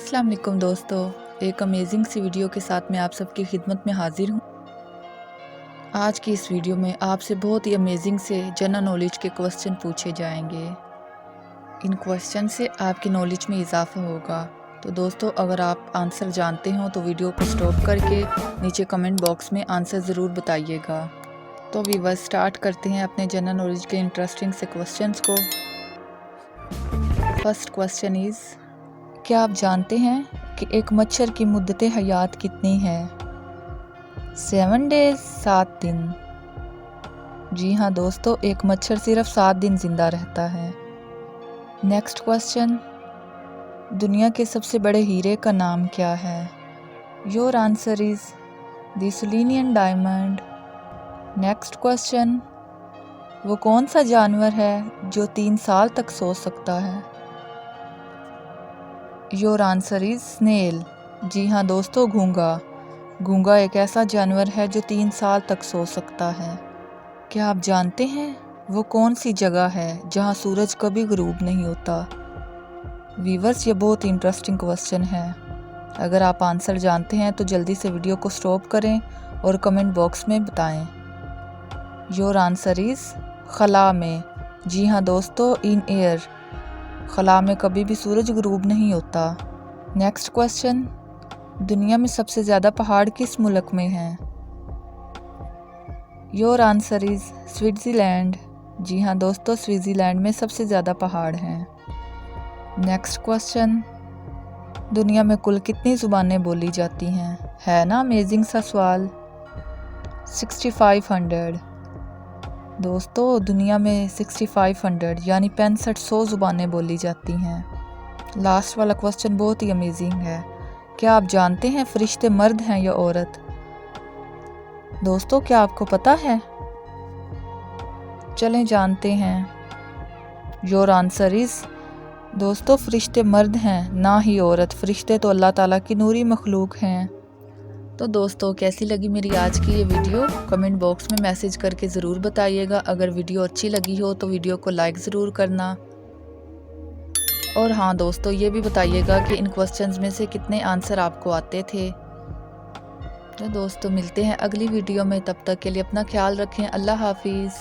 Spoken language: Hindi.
अस्सलाम वालेकुम दोस्तों, एक अमेजिंग सी वीडियो के साथ मैं आप सबकी खिदमत में हाजिर हूँ। आज की इस वीडियो में आपसे बहुत ही अमेजिंग से जनरल नॉलेज के क्वेश्चन पूछे जाएंगे। इन क्वेश्चन से आपकी नॉलेज में इजाफा होगा। तो दोस्तों, अगर आप आंसर जानते हो तो वीडियो को स्टॉप करके नीचे कमेंट बॉक्स में आंसर ज़रूर बताइएगा। तो व्यूअर्स, स्टार्ट करते हैं अपने जनरल नॉलेज के इंटरेस्टिंग से क्वेश्चंस को। फर्स्ट क्वेश्चन इज़, क्या आप जानते हैं कि एक मच्छर की मुद्दत हयात कितनी है? 7 डेज, 7 दिन। जी हाँ दोस्तों, एक मच्छर सिर्फ 7 दिन जिंदा रहता है। नेक्स्ट क्वेश्चन, दुनिया के सबसे बड़े हीरे का नाम क्या है? Your answer is the selenium diamond. Next question, वो कौन सा जानवर है जो 3 साल तक सो सकता है? Your answer is snail. जी हाँ दोस्तों, घोंघा। घोंघा एक ऐसा जानवर है जो 3 साल तक सो सकता है। क्या आप जानते हैं वो कौन सी जगह है जहाँ सूरज कभी गुरूब नहीं होता? व्यूअर्स, ये बहुत इंटरेस्टिंग क्वेश्चन है। अगर आप आंसर जानते हैं तो जल्दी से वीडियो को स्टॉप करें और कमेंट बॉक्स में बताएं। योर आंसर इज खला में। जी हाँ दोस्तों, इन एयर। खला में कभी भी सूरज गुरूब नहीं होता। नेक्स्ट क्वेश्चन, दुनिया में सबसे ज़्यादा पहाड़ किस मुल्क में हैं? Your answer is Switzerland. जी हाँ दोस्तों, स्विट्ज़रलैंड में सबसे ज़्यादा पहाड़ हैं। नेक्स्ट क्वेश्चन, दुनिया में कुल कितनी ज़ुबानें बोली जाती हैं? है ना अमेजिंग सा सवाल। 6500। दोस्तों, दुनिया में 6500 यानी 6500 ज़ुबानें बोली जाती हैं। लास्ट वाला क्वेश्चन बहुत ही अमेजिंग है। क्या आप जानते हैं फरिश्ते मर्द हैं या औरत? दोस्तों, क्या आपको पता है? चलें जानते हैं। योर आंसर इज़, दोस्तों, फरिश्ते मर्द हैं ना ही औरत। फरिश्ते तो अल्लाह ताला की नूरी मखलूक हैं। तो दोस्तों, कैसी लगी मेरी आज की ये वीडियो? कमेंट बॉक्स में मैसेज करके ज़रूर बताइएगा। अगर वीडियो अच्छी लगी हो तो वीडियो को लाइक ज़रूर करना। और हाँ दोस्तों, ये भी बताइएगा कि इन क्वेश्चंस में से कितने आंसर आपको आते थे। तो दोस्तों, मिलते हैं अगली वीडियो में। तब तक के लिए अपना ख्याल रखें। अल्लाह हाफिज़।